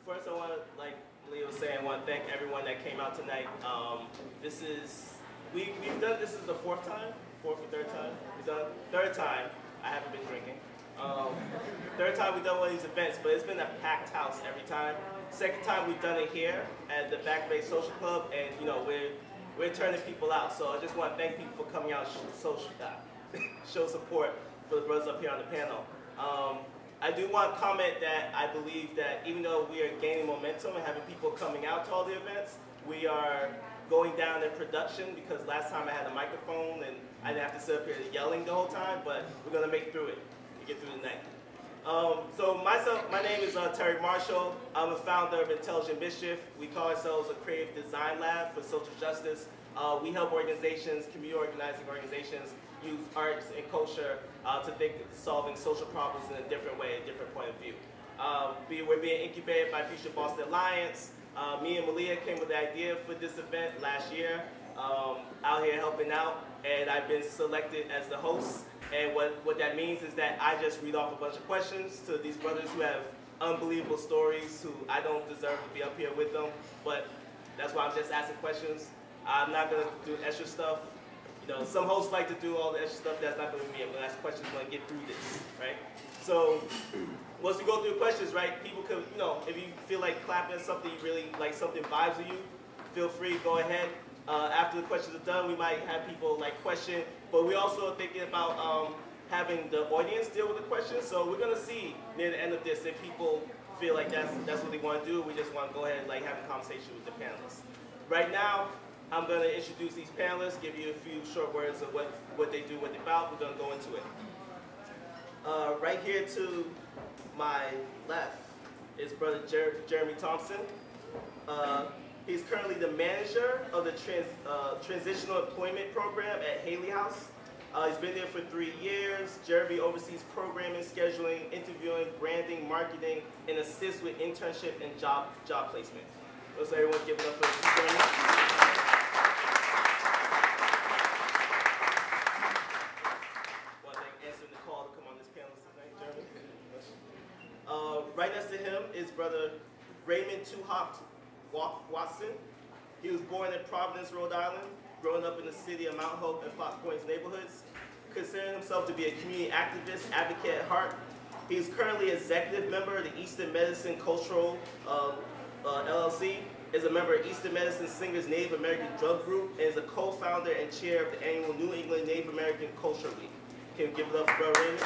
First, I want to, like Leah was saying, I want to thank everyone that came out tonight. We've done this is the fourth or third time. We've done third time. I haven't been drinking. Third time we've done one of these events, but it's been a packed house every time. Second time we've done it here at the Back Bay Social Club, and you know we're turning people out. So I just want to thank people for coming out, show support for the brothers up here on the panel. I do want to comment that I believe that even though we are gaining momentum and having people coming out to all the events, we are going down in production because last time I had a microphone and I didn't have to sit up here yelling the whole time, but we're going to make it through it and get through the night. My name is Terry Marshall. I'm a founder of Intelligent Mischief. We call ourselves a creative design lab for social justice. We help organizations, community organizing organizations, use arts and culture to think of solving social problems in a different way, a different point of view. We're being incubated by Future Boston Alliance. Me and Malia came with the idea for this event last year, out here helping out, and I've been selected as the host. And what that means is that I just read off a bunch of questions to these brothers who have unbelievable stories, who I don't deserve to be up here with them, but that's why I'm just asking questions. I'm not going to do extra stuff. You know, some hosts like to do all the extra stuff. That's not going to be me. I'm going to ask questions when I get through this, right? So once we go through questions, right, people can, you know, if you feel like clapping something, you really like something vibes with you, feel free, go ahead. After the questions are done, we might have people like question, but we're also thinking about having the audience deal with the questions. So we're going to see near the end of this if people feel like that's what they want to do. We just want to go ahead and like have a conversation with the panelists. Right now, I'm going to introduce these panelists, give you a few short words of what they do, what they're about. We're going to go into it. Right here to my left is Brother Jeremy Thompson. He's currently the manager of the Transitional Employment Program at Haley House. He's been there for 3 years. Jeremy oversees programming, scheduling, interviewing, branding, marketing, and assists with internship and job placement. So everyone give it up for Jeremy. Right next to him is Brother Raymond Tuhop Watson. He was born in Providence, Rhode Island, growing up in the city of Mount Hope and Fox Points neighborhoods. Considering himself to be a community activist, advocate at heart, he is currently executive member of the Eastern Medicine Cultural LLC, is a member of Eastern Medicine Singers Native American Drug Group, and is a co-founder and chair of the annual New England Native American Culture Week. Can you give it up for Brother Raymond?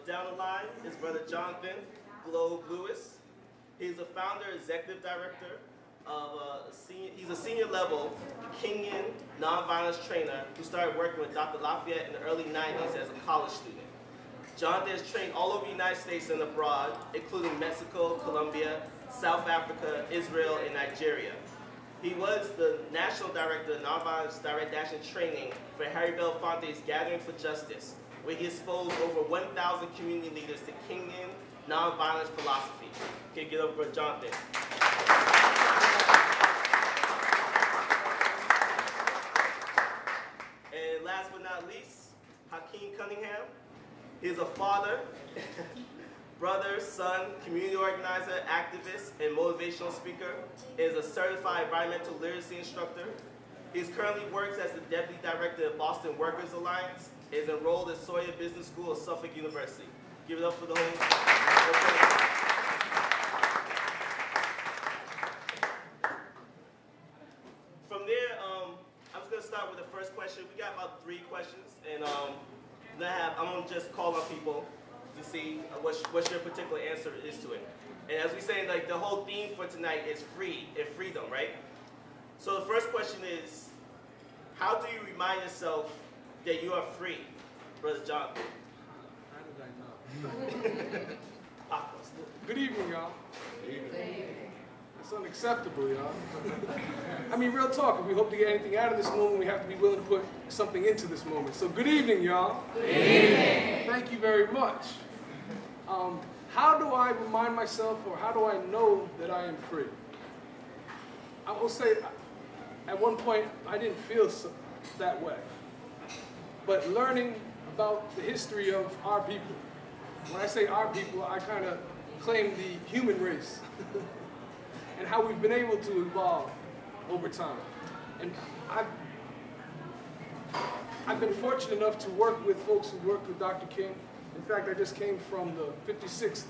Down the line is Brother Jonathan Globe Lewis. He's a founder, executive director of he's a senior level Kingian nonviolence trainer who started working with Dr. Lafayette in the early 90s as a college student. Jonathan has trained all over the United States and abroad, including Mexico, Colombia, South Africa, Israel, and Nigeria. He was the National Director of Nonviolence Direct Action Training for Harry Belafonte's Gathering for Justice, where he exposed over 1,000 community leaders to Kingian nonviolence philosophy. Okay, get up for Jonathan. And last but not least, Hakeem Cunningham. He's a father, brother, son, community organizer, activist, and motivational speaker. He is a certified environmental literacy instructor. He currently works as the deputy director of Boston Workers Alliance. He is enrolled at Sawyer Business School of Suffolk University. Give it up for the whole. From there, I'm just going to start with the first question. We got about 3 questions, and I'm going to just call on people to see what your particular answer is to it. And as we say, like the whole theme for tonight is free and freedom, right? So the first question is, how do you remind yourself that you are free, Brother Jonathan? How did I know? Good evening, y'all. Good evening. It's unacceptable, y'all. I mean, real talk, if we hope to get anything out of this moment, we have to be willing to put something into this moment. So good evening, y'all. Good evening. Thank you very much. How do I remind myself, or how do I know that I am free? I will say, at one point, I didn't feel that way. But learning about the history of our people. When I say our people, I kind of claim the human race and how we've been able to evolve over time. And I've been fortunate enough to work with folks who worked with Dr. King. In fact, I just came from the 56th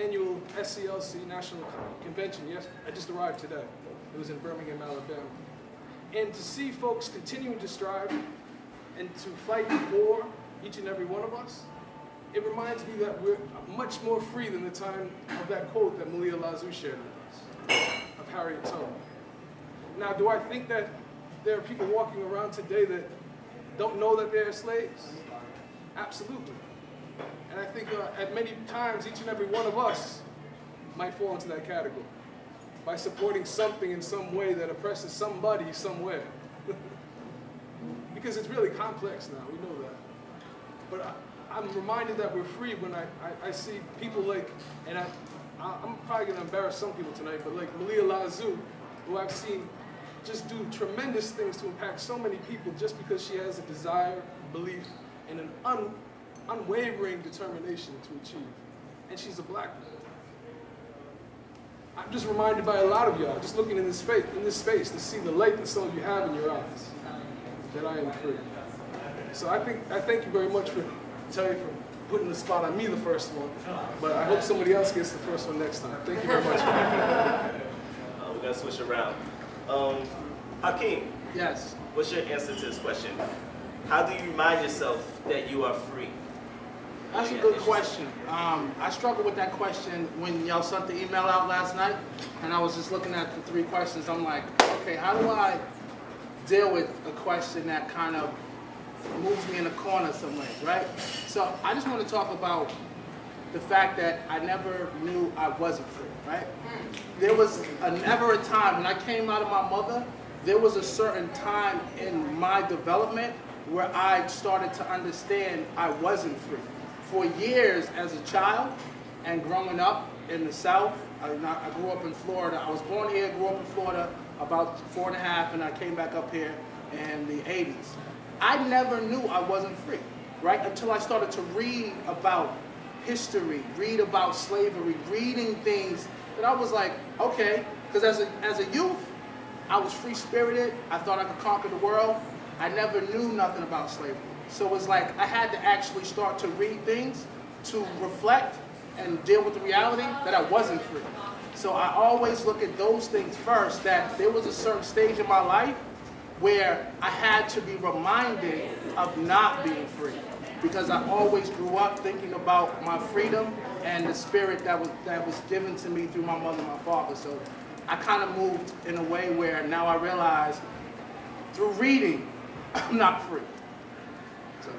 annual SCLC National Convention. Yes, I just arrived today. It was in Birmingham, Alabama. And to see folks continuing to strive and to fight for each and every one of us, it reminds me that we're much more free than the time of that quote that Malia Lazu shared with us, of Harriet Tubman. Now, do I think that there are people walking around today that don't know that they're slaves? Absolutely. And I think at many times, each and every one of us might fall into that category by supporting something in some way that oppresses somebody somewhere. Because it's really complex now, we know that. But I'm reminded that we're free when I see people like, and I'm probably going to embarrass some people tonight, but like Malia Lazu, who I've seen just do tremendous things to impact so many people just because she has a desire, belief, and an unwavering determination to achieve. And she's a black woman. I'm just reminded by a lot of y'all, just looking in this space to see the light that some of you have in your eyes, that I am free. So I thank you very much for Terry for putting the spot on me the first one, but I hope somebody else gets the first one next time. Thank you very much. We're gonna switch around. Hakeem. Yes. What's your answer to this question? How do you remind yourself that you are free? That's a good question. I struggled with that question when y'all sent the email out last night, and I was just looking at the 3 questions. I'm like, okay, how do I deal with a question that kind of moves me in a corner some ways, right? So I just want to talk about the fact that I never knew I wasn't free, right? There was never a time, when I came out of my mother, there was a certain time in my development where I started to understand I wasn't free. For years as a child and growing up in the South, I grew up in Florida. I was born here, grew up in Florida, about 4 and a half, and I came back up here in the 80s. I never knew I wasn't free, right? Until I started to read about history, read about slavery, reading things that I was like, okay, because as a youth, I was free-spirited. I thought I could conquer the world. I never knew nothing about slavery. So it was like I had to actually start to read things to reflect and deal with the reality that I wasn't free. So I always look at those things first, that there was a certain stage in my life where I had to be reminded of not being free, because I always grew up thinking about my freedom and the spirit that was given to me through my mother and my father. So I kind of moved in a way where now I realize through reading, I'm not free. So,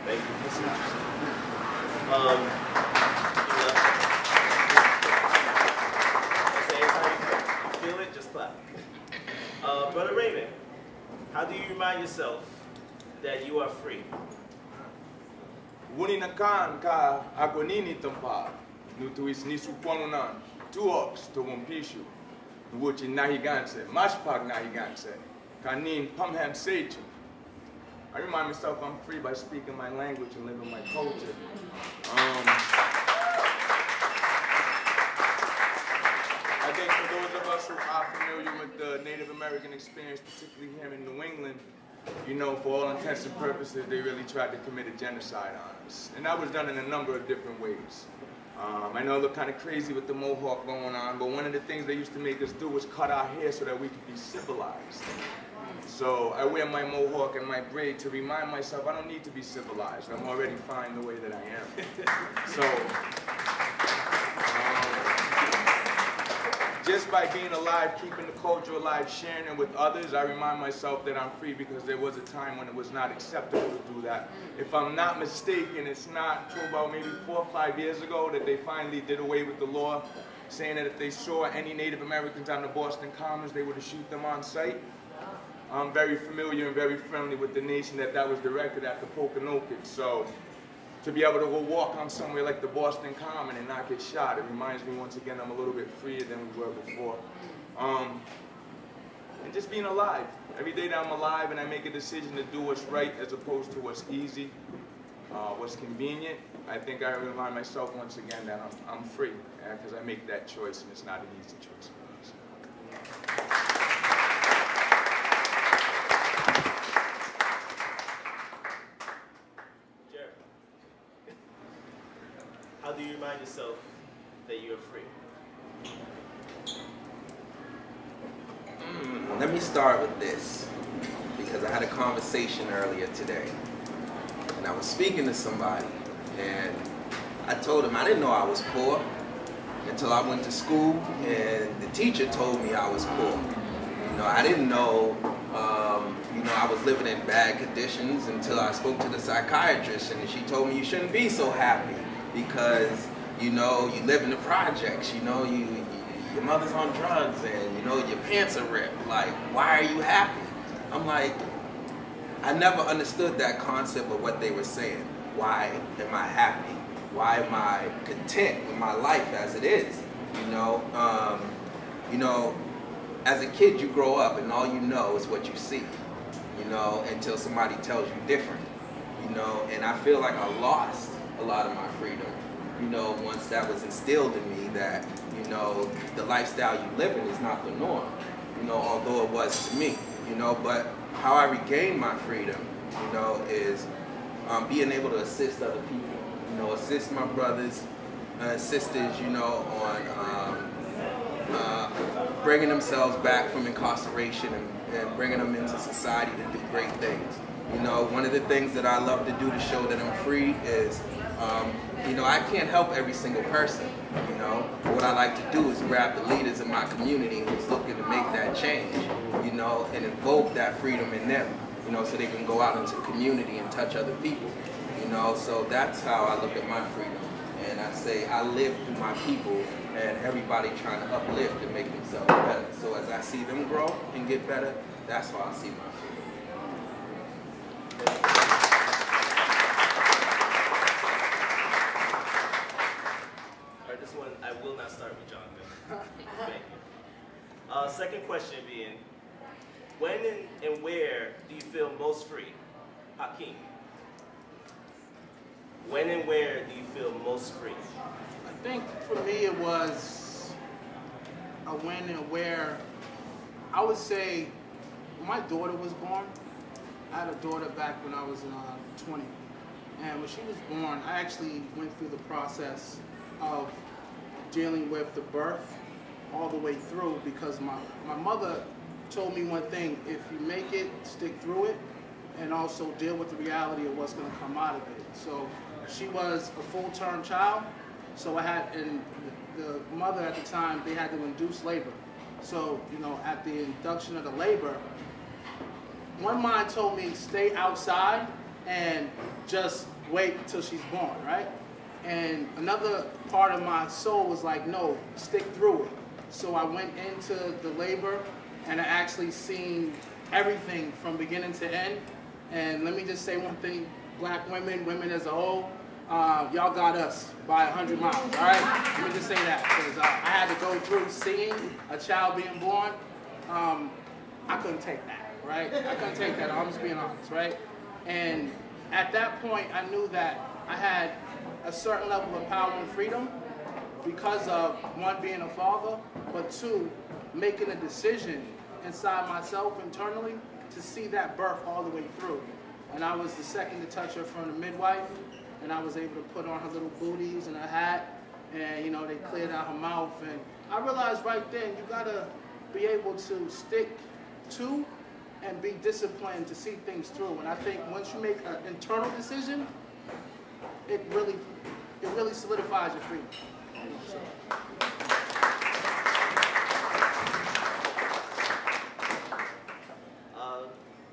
thank you. That's interesting. Feel it, just clap. Brother Raymond, how do you remind yourself that you are free? Wuninakan ka agonini tampa, nutuis nisuponunan, tuox to wumpishu, nuuchi nahiganse, mashpag nahiganse, kanin pamham sechu. I remind myself I'm free by speaking my language and living my culture. I think for those of us who are familiar with the Native American experience, particularly here in New England, you know, for all intents and purposes, they really tried to commit a genocide on us. And that was done in a number of different ways. I know I look kind of crazy with the mohawk going on, but one of the things they used to make us do was cut our hair so that we could be civilized. So I wear my mohawk and my braid to remind myself I don't need to be civilized. I'm already fine the way that I am. So just by being alive, keeping the culture alive, sharing it with others, I remind myself that I'm free, because there was a time when it was not acceptable to do that. If I'm not mistaken, it's not till about maybe 4 or 5 years ago that they finally did away with the law, saying that if they saw any Native Americans on the Boston Commons, they were to shoot them on sight. I'm very familiar and very friendly with the nation that was directed at the Pokanoket. So to be able to go walk on somewhere like the Boston Common and not get shot, it reminds me once again I'm a little bit freer than we were before. and just being alive. Every day that I'm alive and I make a decision to do what's right as opposed to what's easy, what's convenient, I think I remind myself once again that I'm free, because I make that choice, and it's not an easy choice. Jared, how do you remind yourself that you're free? Let me start with this, because I had a conversation earlier today, and I was speaking to somebody, and I told him I didn't know I was poor until I went to school, and the teacher told me I was poor. You know, I didn't know, you know, I was living in bad conditions until I spoke to the psychiatrist, and she told me you shouldn't be so happy because, you know, you live in the projects, you know, your mother's on drugs, and you know your pants are ripped. Like, why are you happy? I'm like, I never understood that concept of what they were saying. Why am I happy? Why am I content with my life as it is? You know, as a kid you grow up and all you know is what you see. You know, until somebody tells you different. You know, and I feel like I lost a lot of my freedom. You know, once that was instilled in me that, you know, the lifestyle you live in is not the norm, you know, although it was to me, you know, but how I regained my freedom, you know, is being able to assist other people, you know, assist my brothers and sisters, you know, on bringing themselves back from incarceration and bringing them into society to do great things. You know, one of the things that I love to do to show that I'm free is, you know, I can't help every single person, you know. What I like to do is grab the leaders in my community who's looking to make that change, you know, and invoke that freedom in them, you know, so they can go out into the community and touch other people, you know. So that's how I look at my freedom. And I say I live through my people and everybody trying to uplift and make themselves better. So as I see them grow and get better, that's how I see my freedom. This one, I will not start with Jonathan. Thank you. Second question being, when and where do you feel most free? Hakeem. When and where do you feel most free? I think for me it was a when and where. I would say when my daughter was born. I had a daughter back when I was 20. And when she was born, I actually went through the process of dealing with the birth all the way through, because my mother told me one thing: if you make it, stick through it, and also deal with the reality of what's going to come out of it. So she was a full-term child, so I had, and the mother at the time, they had to induce labor. So, you know, at the induction of the labor, one mind told me stay outside and just wait until she's born, right? And another part of my soul was like, no, stick through it. So I went into the labor and I actually seen everything from beginning to end. And let me just say one thing, black women, women as a whole, y'all got us by 100 miles, all right? Let me just say that, because I had to go through seeing a child being born. I couldn't take that, right? I couldn't take that, I'm just being honest, right? And at that point, I knew that I had a certain level of power and freedom because of, one, being a father, but two, making a decision inside myself internally to see that birth all the way through. And I was the second to touch her from the midwife, and I was able to put on her little booties and her hat, and, you know, they cleared out her mouth. And I realized right then, you gotta be able to stick to and be disciplined to see things through. And I think once you make an internal decision, it really solidifies your freedom. So.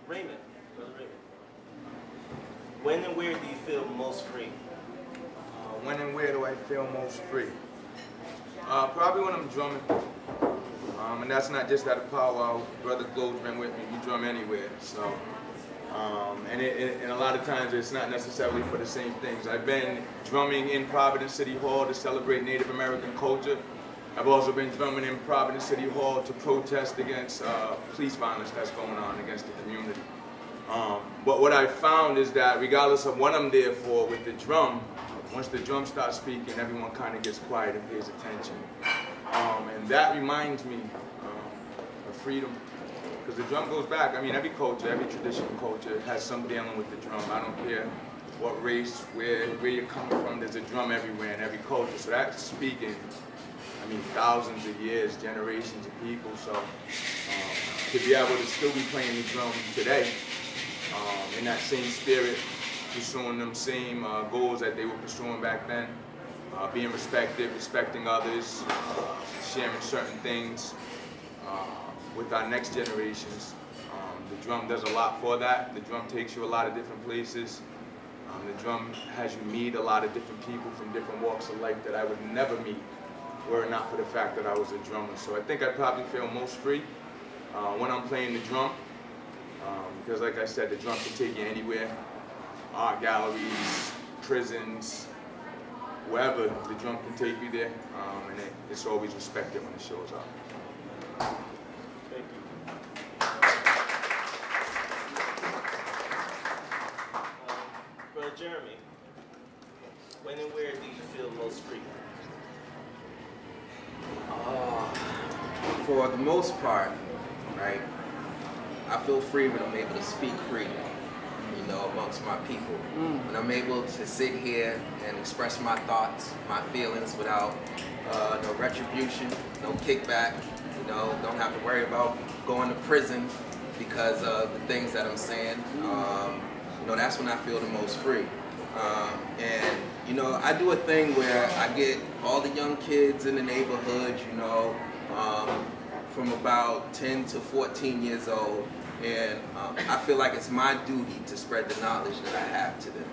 Raymond, Brother Raymond. When and where do you feel most free? When and where do I feel most free? Probably when I'm drumming. And that's not just at a powwow. Brother Globe's been with me. We drum anywhere. So, and a lot of times it's not necessarily for the same things. I've been drumming in Providence City Hall to celebrate Native American culture. I've also been drumming in Providence City Hall to protest against police violence that's going on against the community. But what I found is that regardless of what I'm there for with the drum, once the drum starts speaking, everyone kind of gets quiet and pays attention. And that reminds me of freedom. Because the drum goes back, I mean, every culture, every traditional culture has some dealing with the drum. I don't care what race, where you're coming from, there's a drum everywhere in every culture. So that's speaking, I mean, thousands of years, generations of people. So to be able to still be playing the drum today, in that same spirit, pursuing them same goals that they were pursuing back then, being respected, respecting others, sharing certain things with our next generations. The drum does a lot for that. The drum takes you a lot of different places. The drum has you meet a lot of different people from different walks of life that I would never meet were it not for the fact that I was a drummer. So I think I probably feel most free when I'm playing the drum. Because like I said, the drum can take you anywhere. Art galleries, prisons, wherever, the drum can take you there. And it's always respected when it shows up. Thank you. Brother Jeremy, when and where do you feel most free? For the most part, right, I feel free when I'm able to speak freely, you know, amongst my people. When I'm able to sit here and express my thoughts, my feelings without no retribution, no kickback, you know, don't have to worry about going to prison because of the things that I'm saying. You know, that's when I feel the most free. And, you know, I do a thing where I get all the young kids in the neighborhood, you know, from about 10 to 14 years old. And I feel like it's my duty to spread the knowledge that I have to them.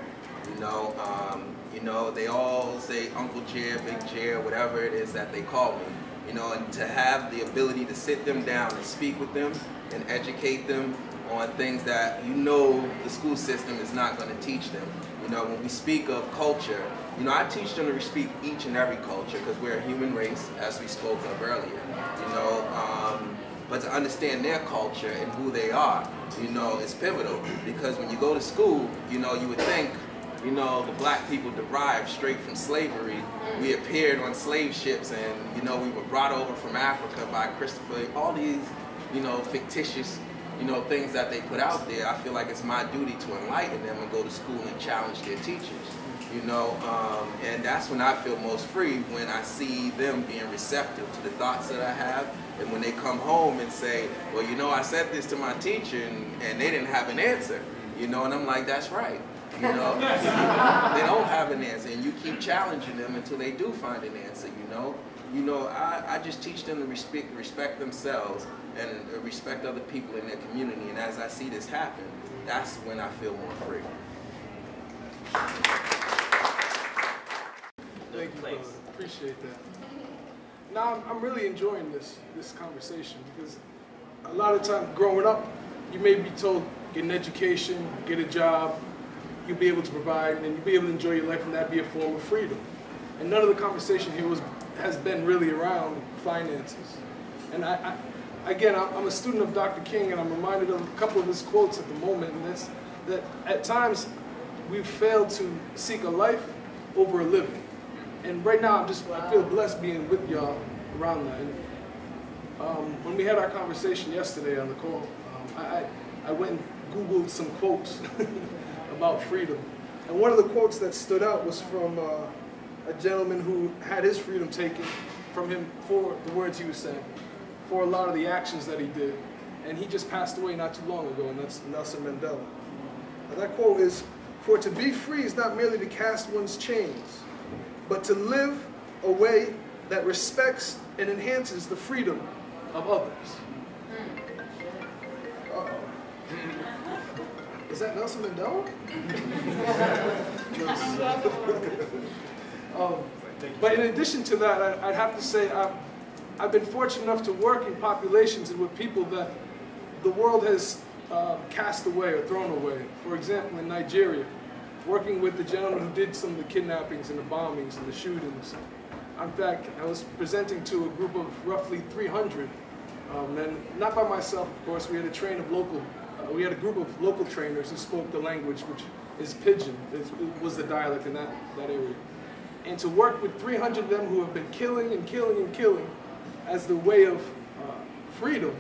You know, they all say Uncle Jer, Big Jer, whatever it is that they call me. You know, and to have the ability to sit them down and speak with them and educate them on things that you know the school system is not going to teach them. You know, when we speak of culture, you know, I teach them to respect each and every culture because we're a human race, as we spoke of earlier. You know, but to understand their culture and who they are, you know, is pivotal. Because when you go to school, you know, you would think, you know, the black people derived straight from slavery. We appeared on slave ships and, you know, we were brought over from Africa by Christopher. All these, you know, fictitious, you know, things that they put out there. I feel like it's my duty to enlighten them and go to school and challenge their teachers. You know, and that's when I feel most free, when I see them being receptive to the thoughts that I have, and when they come home and say, well, you know, I said this to my teacher and they didn't have an answer, you know, and I'm like, that's right, you know, they don't have an answer, and you keep challenging them until they do find an answer, you know. You know, I just teach them to respect themselves and respect other people in their community, and as I see this happen, that's when I feel more free. Thank you, brother. Appreciate that. Now, I'm really enjoying this conversation because a lot of times growing up, you may be told, get an education, get a job, you'll be able to provide, and you'll be able to enjoy your life, and that be a form of freedom. And none of the conversation here has been really around finances. And again, I'm a student of Dr. King, and I'm reminded of a couple of his quotes at the moment, and that's that at times we've failed to seek a life over a living. And right now, I feel blessed being with y'all around that. And when we had our conversation yesterday on the call, I went and Googled some quotes about freedom. And one of the quotes that stood out was from a gentleman who had his freedom taken from him for the words he was saying, for a lot of the actions that he did. And he just passed away not too long ago, and that's Nelson Mandela. And that quote is, "For to be free is not merely to cast one's chains, but to live a way that respects and enhances the freedom of others." Is that Nelson Mandela? But in addition to that, I'd have to say I've been fortunate enough to work in populations and with people that the world has cast away or thrown away. For example, in Nigeria, working with the gentleman who did some of the kidnappings and the bombings and the shootings. In fact, I was presenting to a group of roughly 300, and not by myself, of course. We had we had a group of local trainers who spoke the language, which is Pidgin. It was the dialect in that area. And to work with 300 of them who have been killing and killing and killing as the way of freedom,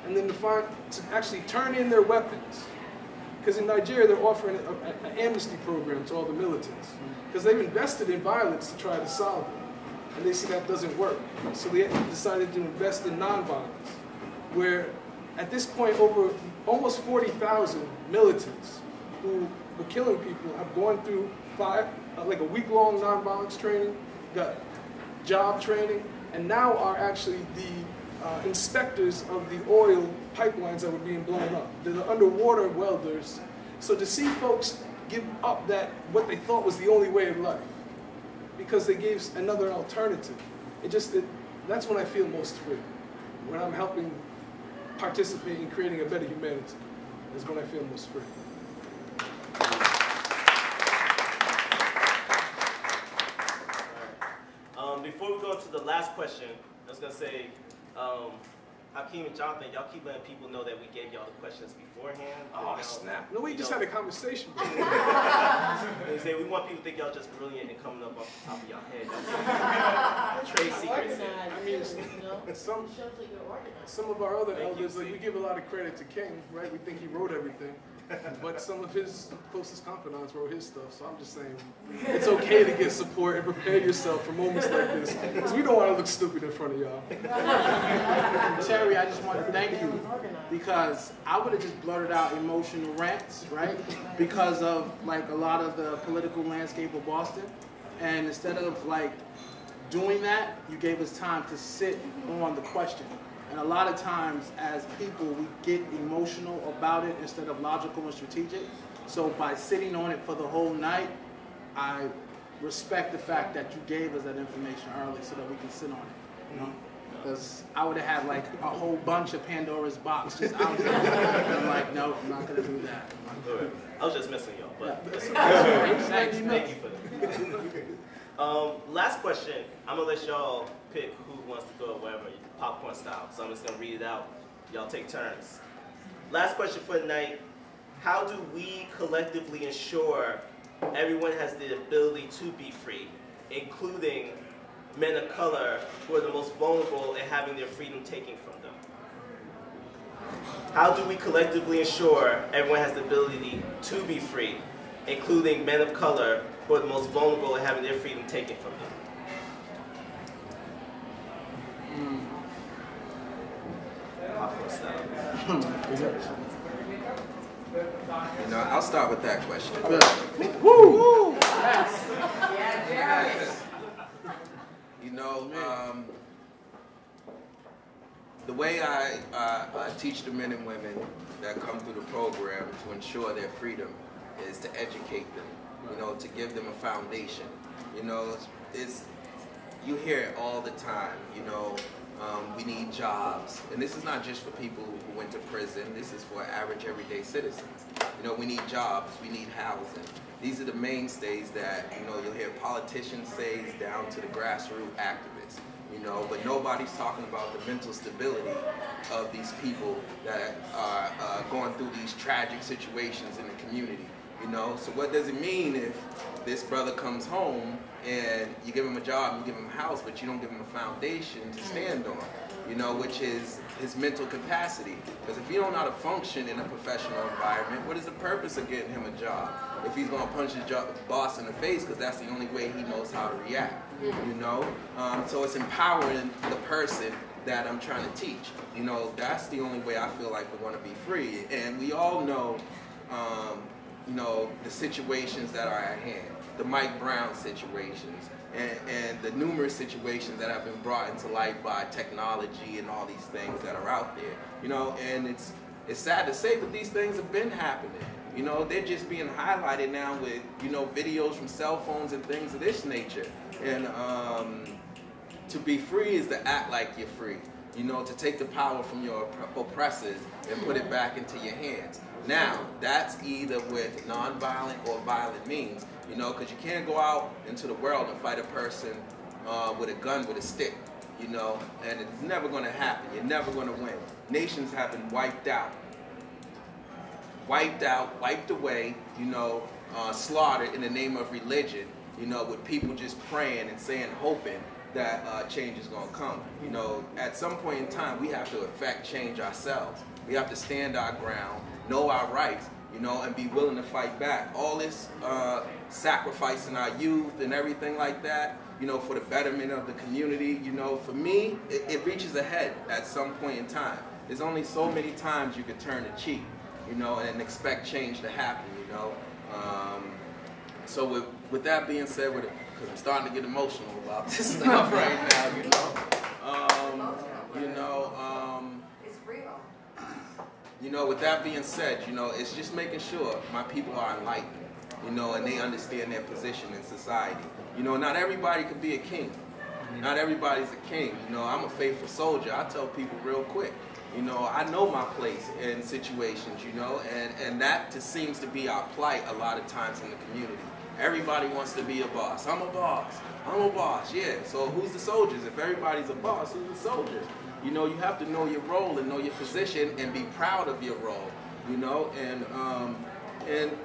and then to actually turn in their weapons. Because in Nigeria, they're offering an amnesty program to all the militants. Because they've invested in violence to try to solve it. And they see that doesn't work. So they decided to invest in nonviolence, where at this point, over almost 40,000 militants who were killing people have gone through like a week-long nonviolence training, got job training, and now are actually the inspectors of the oil pipelines that were being blown up. They're the underwater welders. So to see folks give up what they thought was the only way of life, because they gave another alternative, that's when I feel most free. When I'm helping participate in creating a better humanity, is when I feel most free. Before we go to the last question, I was going to say, Hakeem and Jonathan, y'all keep letting people know that we gave y'all the questions beforehand. Oh, snap. No, we just had a conversation. They say we want people to think y'all just brilliant and coming up off the top of y'all head. Trade secrets. I mean, some of our other elders, like, we give a lot of credit to King, right? We think he wrote everything. But some of his closest confidants wrote his stuff, so I'm just saying it's okay to get support and prepare yourself for moments like this, because we don't want to look stupid in front of y'all. Terry, I just want to thank you, because I would have just blurted out emotional rants, right? Because of like a lot of the political landscape of Boston, and instead of like doing that, you gave us time to sit on the question. And a lot of times, as people, we get emotional about it instead of logical and strategic. So by sitting on it for the whole night, I respect the fact that you gave us that information early so that we can sit on it, you know? Because I would have had like a whole bunch of Pandora's box just out there. And I'm like, no, I'm not going to do that. I was just messing y'all, but Thank you for that. Last question. I'm going to let y'all pick who wants to go wherever, popcorn style. So I'm just going to read it out. Y'all take turns. Last question for the night. How do we collectively ensure everyone has the ability to be free, including men of color who are the most vulnerable and having their freedom taken from them? How do we collectively ensure everyone has the ability to be free, including men of color who are the most vulnerable and having their freedom taken from them? You know, I'll start with that question. Woo! Yes. Yes. You know, the way I teach the men and women that come through the program to ensure their freedom is to educate them, you know, to give them a foundation. You know, you hear it all the time, you know, we need jobs. And this is not just for people who went to prison, this is for average everyday citizens. You know, we need jobs, we need housing. These are the mainstays that, you know, you'll hear politicians say down to the grassroots activists, you know, but nobody's talking about the mental stability of these people that are going through these tragic situations in the community, you know. So what does it mean if this brother comes home and you give him a job, you give him a house, but you don't give him a foundation to stand on, you know, which is his mental capacity. Because if you don't know how to function in a professional environment, what is the purpose of getting him a job? If he's going to punch his boss in the face, because that's the only way he knows how to react, you know? So it's empowering the person that I'm trying to teach. You know, that's the only way I feel like we're going to be free. And we all know, you know, the situations that are at hand. The Mike Brown situations and the numerous situations that have been brought into light by technology and all these things that are out there. You know, and it's sad to say, but these things have been happening. You know, they're just being highlighted now with, you know, videos from cell phones and things of this nature. And to be free is to act like you're free. You know, to take the power from your oppressors and put it back into your hands. Now, that's either with nonviolent or violent means, you know, because you can't go out into the world and fight a person with a gun, with a stick, you know, and it's never going to happen. You're never going to win. Nations have been wiped out, wiped away, you know, slaughtered in the name of religion, you know, with people just praying and saying, hoping that change is going to come. You know, at some point in time, we have to affect change ourselves. We have to stand our ground, know our rights, you know, and be willing to fight back. All this sacrificing our youth and everything like that, you know, for the betterment of the community, you know, for me, it reaches a head at some point in time. There's only so many times you could turn the cheek, you know, and expect change to happen, you know. So with that being said, because I'm starting to get emotional about this stuff right now, you know. It's real. You know, with that being said, you know, it's just making sure my people are enlightened, you know, and they understand their position in society. You know, not everybody could be a king. Not everybody's a king. You know, I'm a faithful soldier. I tell people real quick, you know, I know my place in situations, you know, and that just seems to be our plight a lot of times in the community. Everybody wants to be a boss. I'm a boss. I'm a boss, yeah. So who's the soldiers? If everybody's a boss, who's the soldiers? You know, you have to know your role and know your position and be proud of your role, you know, and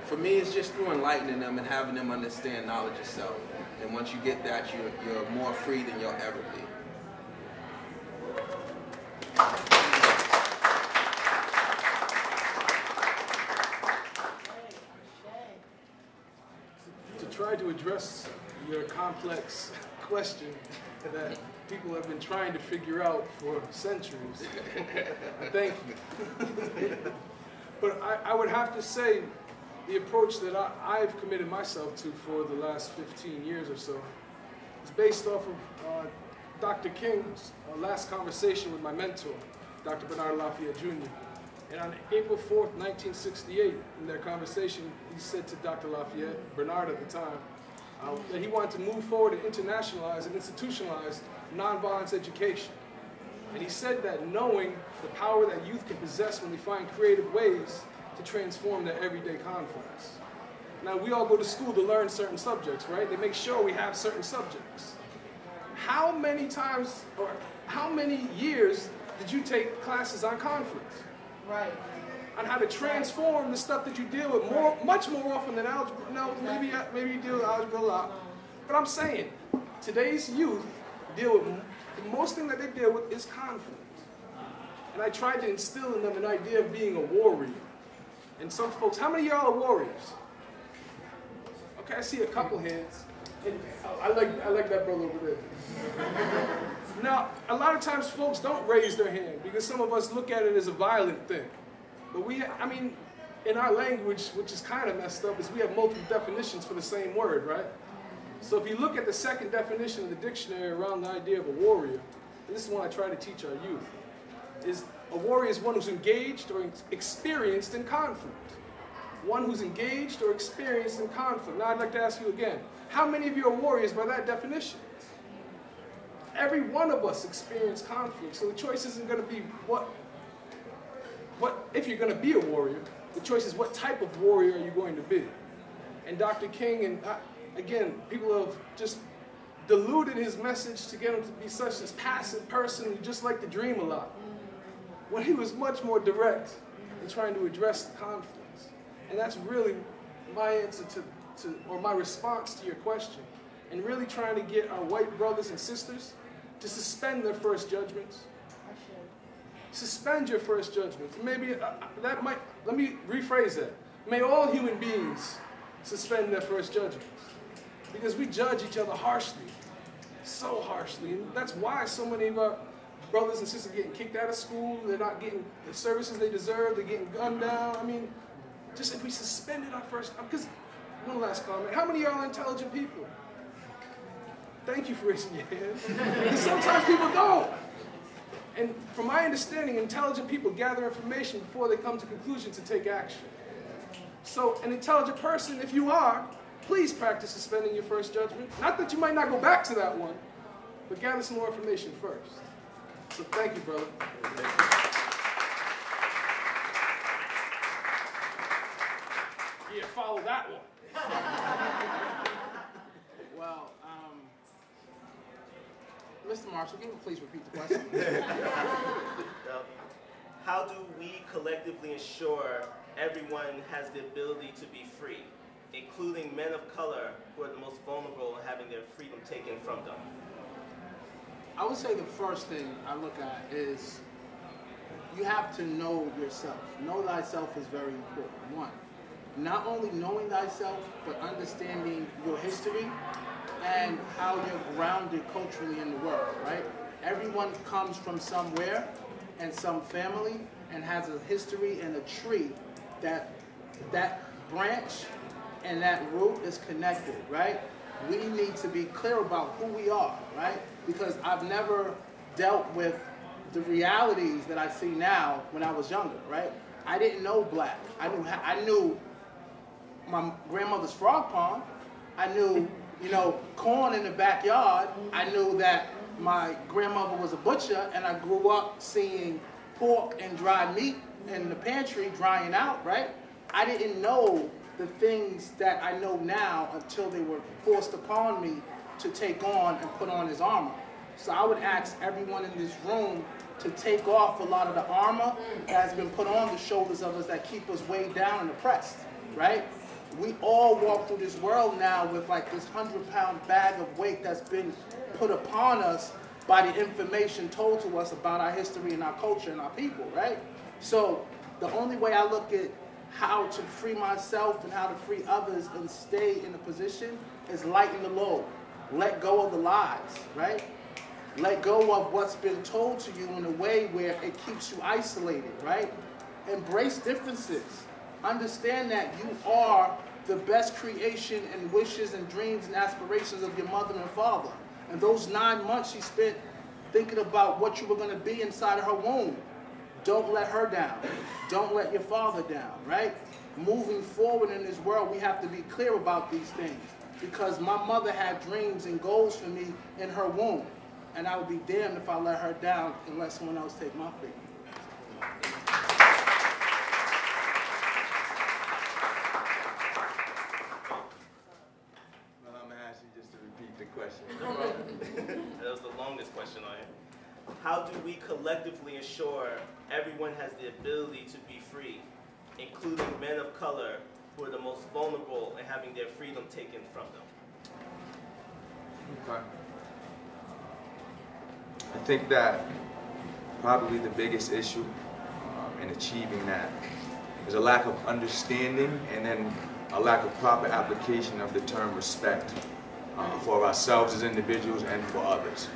for me, it's just through enlightening them and having them understand knowledge of self. And once you get that, you're more free than you'll ever be. To try to address your complex question that people have been trying to figure out for centuries, I thank you. But I would have to say, the approach that I've committed myself to for the last 15 years or so is based off of Dr. King's last conversation with my mentor, Dr. Bernard Lafayette Jr. And on April 4th, 1968, in their conversation, he said to Dr. Lafayette, Bernard at the time, that he wanted to move forward and internationalize and institutionalize nonviolence education. And he said that knowing the power that youth can possess when they find creative ways to transform their everyday conflicts. Now, we all go to school to learn certain subjects, right? They make sure we have certain subjects. How many times or how many years did you take classes on conflict? Right. On how to transform the stuff that you deal with much more often than algebra. No, maybe you deal with algebra a lot. But I'm saying, today's youth deal with, the most thing that they deal with is conflict. And I tried to instill in them an idea of being a warrior. And some folks, how many of y'all are warriors? Okay, I see a couple hands. And I like that brother over there. Now, a lot of times folks don't raise their hand because some of us look at it as a violent thing. But in our language, which is kind of messed up, is we have multiple definitions for the same word, right? So if you look at the second definition of the dictionary around the idea of a warrior, and this is one I try to teach our youth, is a warrior is one who's engaged or experienced in conflict. One who's engaged or experienced in conflict. Now I'd like to ask you again, how many of you are warriors by that definition? Every one of us experience conflict, so the choice isn't going to be what if you're going to be a warrior, the choice is what type of warrior are you going to be. And Dr. King, and again, people have just diluted his message to get him to be such this passive person who just liked to dream a lot, when he was much more direct in trying to address the conflicts. And that's really my answer or my response to your question, and really trying to get our white brothers and sisters to suspend their first judgments. Suspend your first judgments. Maybe let me rephrase that. May all human beings suspend their first judgments. Because we judge each other harshly, so harshly. And that's why so many of our brothers and sisters are getting kicked out of school. They're not getting the services they deserve. They're getting gunned down. I mean, just if we suspended our first, because one last comment. How many of y'all are intelligent people? Thank you for raising your hand. Because sometimes people don't. And from my understanding, intelligent people gather information before they come to conclusions and take action. So an intelligent person, if you are, please practice suspending your first judgment. Not that you might not go back to that one, but gather some more information first. So thank you, brother. Yeah, follow that one. Well, Mr. Marshall, can you please repeat the question? How do we collectively ensure everyone has the ability to be free, including men of color who are the most vulnerable and having their freedom taken from them? I would say the first thing I look at is you have to know yourself. Know thyself is very important. One, not only knowing thyself, but understanding your history and how you're grounded culturally in the world, right? Everyone comes from somewhere and some family and has a history and a tree that branch and that root is connected, right? We need to be clear about who we are, right? Because I've never dealt with the realities that I see now when I was younger, right? I didn't know black. I knew my grandmother's frog pond. I knew, you know, corn in the backyard. I knew that my grandmother was a butcher, and I grew up seeing pork and dried meat in the pantry drying out, right? I didn't know the things that I know now until they were forced upon me to take on and put on his armor. So I would ask everyone in this room to take off a lot of the armor that has been put on the shoulders of us that keep us weighed down and oppressed, right? We all walk through this world now with like this 100-pound bag of weight that's been put upon us by the information told to us about our history and our culture and our people, right? So the only way I look at how to free myself and how to free others and stay in a position is lighten the load. Let go of the lies, right? Let go of what's been told to you in a way where it keeps you isolated, right? Embrace differences. Understand that you are the best creation and wishes and dreams and aspirations of your mother and father. And those 9 months she spent thinking about what you were going to be inside of her womb. Don't let her down. Don't let your father down, right? Moving forward in this world, we have to be clear about these things. Because my mother had dreams and goals for me in her womb. And I would be damned if I let her down and let someone else take my freedom. Well, I'm going to ask you just to repeat the question. That was the longest question on it. How do we collectively ensure everyone has the ability to be free, including men of color who are the most vulnerable and having their freedom taken from them? Okay. I think that probably the biggest issue in achieving that is a lack of understanding and then a lack of proper application of the term respect for ourselves as individuals and for others.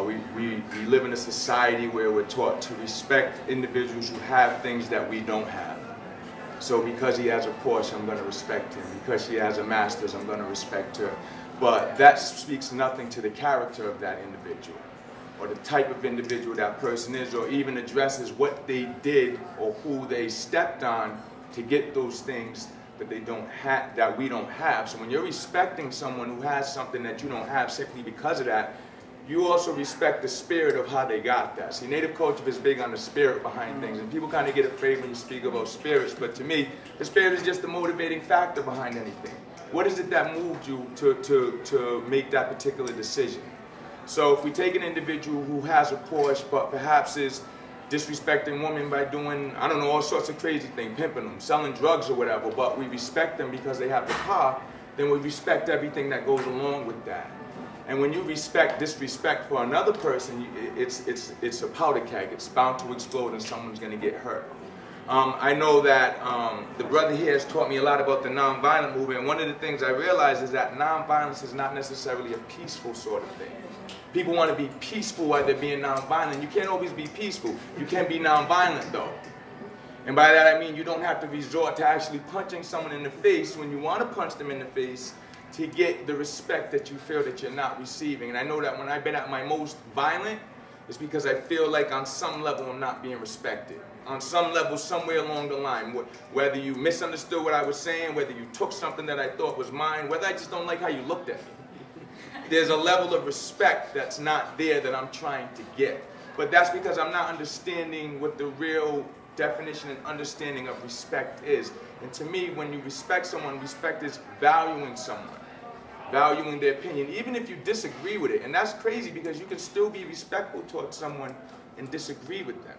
We live in a society where we're taught to respect individuals who have things that we don't have. So because he has a Porsche, I'm going to respect him. Because she has a master's, I'm going to respect her. But that speaks nothing to the character of that individual, or the type of individual that person is, or even addresses what they did or who they stepped on to get those things that they don't have, that we don't have. So when you're respecting someone who has something that you don't have simply because of that, you also respect the spirit of how they got that. See, Native culture is big on the spirit behind things, and people kind of get afraid when you speak about spirits, but to me, the spirit is just the motivating factor behind anything. What is it that moved you to make that particular decision? So if we take an individual who has a Porsche, but perhaps is disrespecting women by doing, I don't know, all sorts of crazy things, pimping them, selling drugs or whatever, but we respect them because they have the car, then we respect everything that goes along with that. And when you disrespect for another person, it's a powder keg. It's bound to explode and someone's going to get hurt. I know that the brother here has taught me a lot about the nonviolent movement, and one of the things I realize is that nonviolence is not necessarily a peaceful sort of thing. People want to be peaceful while they're being nonviolent. You can't always be peaceful. You can be nonviolent, though. And by that I mean you don't have to resort to actually punching someone in the face when you want to punch them in the face to get the respect that you feel that you're not receiving. And I know that when I've been at my most violent, it's because I feel like on some level I'm not being respected. On some level, somewhere along the line, whether you misunderstood what I was saying, whether you took something that I thought was mine, whether I just don't like how you looked at me. There's a level of respect that's not there that I'm trying to get. But that's because I'm not understanding what the real definition and understanding of respect is. And to me, when you respect someone, respect is valuing someone. valuing their opinion, even if you disagree with it. And that's crazy because you can still be respectful towards someone and disagree with them.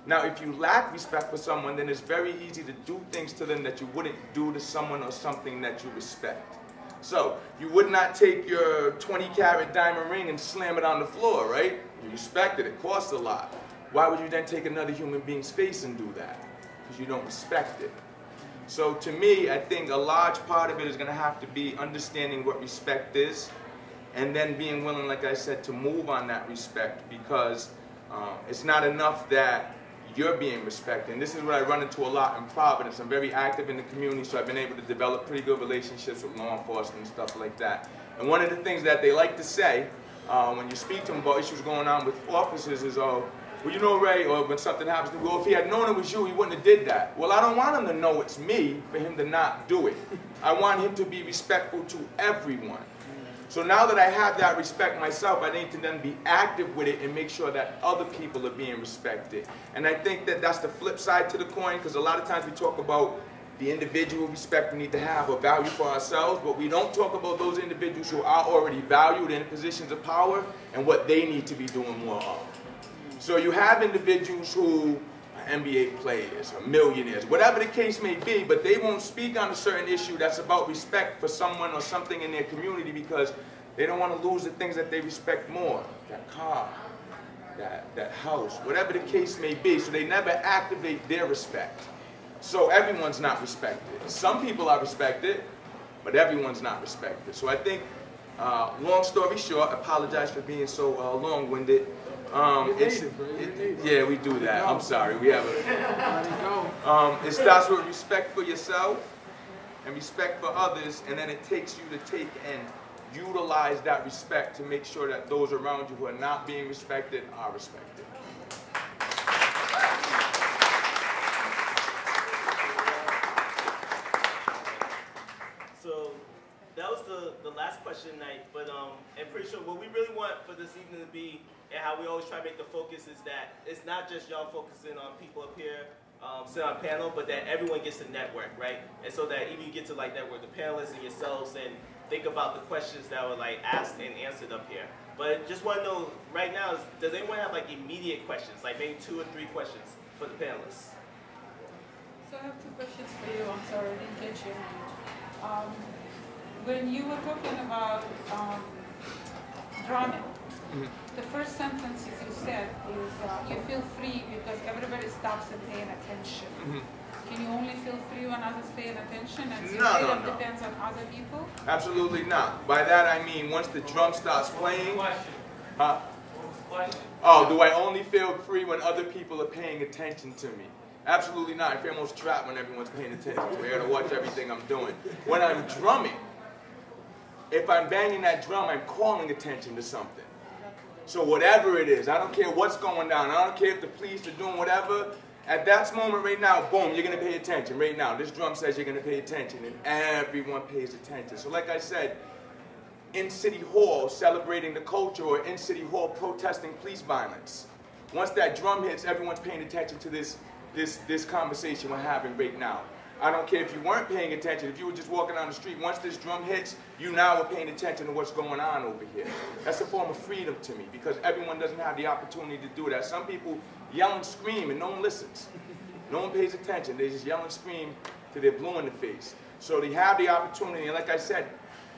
Now, if you lack respect for someone, then it's very easy to do things to them that you wouldn't do to someone or something that you respect. So, you would not take your 20-carat diamond ring and slam it on the floor, right? You respect it. It costs a lot. Why would you then take another human being's face and do that? Because you don't respect it. So to me, I think a large part of it is going to have to be understanding what respect is, and then being willing, like I said, to move on that respect, because it's not enough that you're being respected. And this is what I run into a lot in Providence. I'm very active in the community, so I've been able to develop pretty good relationships with law enforcement and stuff like that. And one of the things that they like to say when you speak to them about issues going on with officers is, oh, well, you know, Ray, or when something happens to him, well, if he had known it was you, he wouldn't have did that. Well, I don't want him to know it's me for him to not do it. I want him to be respectful to everyone. So now that I have that respect myself, I need to then be active with it and make sure that other people are being respected. And I think that that's the flip side to the coin, because a lot of times we talk about the individual respect we need to have or value for ourselves, but we don't talk about those individuals who are already valued in positions of power and what they need to be doing more of. So you have individuals who are NBA players or millionaires, whatever the case may be, but they won't speak on a certain issue that's about respect for someone or something in their community because they don't want to lose the things that they respect more. That car, that house, whatever the case may be. So they never activate their respect. So everyone's not respected. Some people are respected, but everyone's not respected. So I think, long story short, I apologize for being so long-winded. Yeah, we do that. I'm sorry. We have a. It starts with respect for yourself and respect for others, and then it takes you to take and utilize that respect to make sure that those around you who are not being respected are respected. So that was the last question tonight, but I'm pretty sure what we really want for this evening to be, and how we always try to make the focus, is that it's not just y'all focusing on people up here sitting on panel, but that everyone gets to network, right? And so that even you get to like network the panelists and yourselves and think about the questions that were like asked and answered up here. But just want to know right now, does anyone have like immediate questions, like maybe 2 or 3 questions for the panelists? So I have 2 questions for you. I'm sorry, I didn't catch your hand. When you were talking about drumming, the first sentences you said is you feel free because everybody stops and paying attention. Can you only feel free when others paying attention, and so freedom depends on other people? Absolutely not. By that I mean once the drum starts playing. Oh, do I only feel free when other people are paying attention to me? Absolutely not. I feel almost trapped when everyone's paying attention to me. I gotta watch everything I'm doing. When I'm drumming, if I'm banging that drum, I'm calling attention to something. So whatever it is, I don't care what's going down. I don't care if the police are doing whatever. At that moment right now, boom, you're going to pay attention right now. This drum says you're going to pay attention, and everyone pays attention. So like I said, in City Hall celebrating the culture, or in City Hall protesting police violence, once that drum hits, everyone's paying attention to this conversation we're having right now. I don't care if you weren't paying attention, if you were just walking down the street, once this drum hits, you now are paying attention to what's going on over here. That's a form of freedom to me, because everyone doesn't have the opportunity to do that. Some people yell and scream and no one listens. No one pays attention. They just yell and scream till they're blue in the face. So they have the opportunity, and like I said,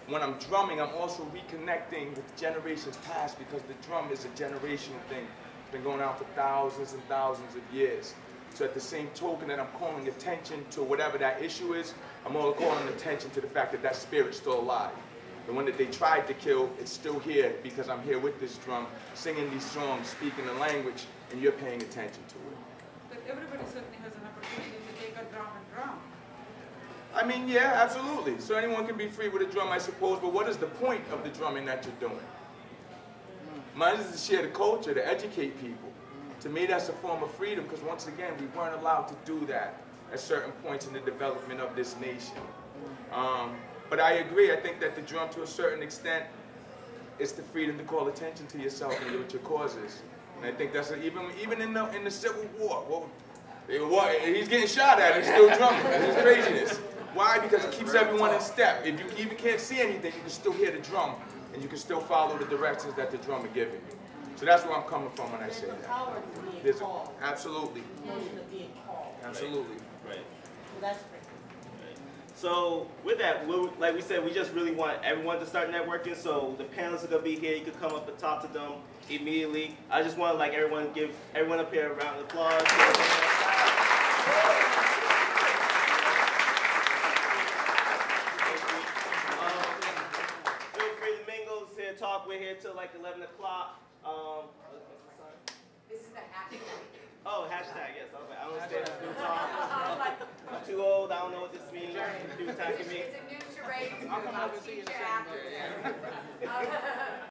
when I'm drumming, I'm also reconnecting with generations past, because the drum is a generational thing. It's been going on for thousands and thousands of years. So at the same token that I'm calling attention to whatever that issue is, I'm also calling attention to the fact that that spirit's still alive. The one that they tried to kill, it's still here because I'm here with this drum, singing these songs, speaking the language, and you're paying attention to it. But everybody certainly has an opportunity to take a drum and drum. I mean, yeah, absolutely. So anyone can be free with a drum, I suppose, but what is the point of the drumming that you're doing? Mine is to share the culture, to educate people. To me, that's a form of freedom, because once again, we weren't allowed to do that at certain points in the development of this nation. But I agree. I think that the drum, to a certain extent, is the freedom to call attention to yourself and what your cause is. And I think that's even in the Civil War. Well, he's getting shot at. He's still drumming. That's his craziness. Why? Because it keeps everyone in step. If you even can't see anything, you can still hear the drum, and you can still follow the directions that the drum is giving you. So that's where I'm coming from when I say that. There's absolutely. Absolutely. Right. So that's great. So with that, like we said, we just really want everyone to start networking. So the panelists are gonna be here. You can come up and talk to them immediately. I just want like everyone give everyone up here a round of applause. Feel free to mingle. It's here to talk. We're here till like 11 o'clock. This is the hashtag. Oh, hashtag, yes. Okay. I don't understand. I'm too old. I don't know what this means. People attacking me. It's a new charade. I'll come over and see you in a second.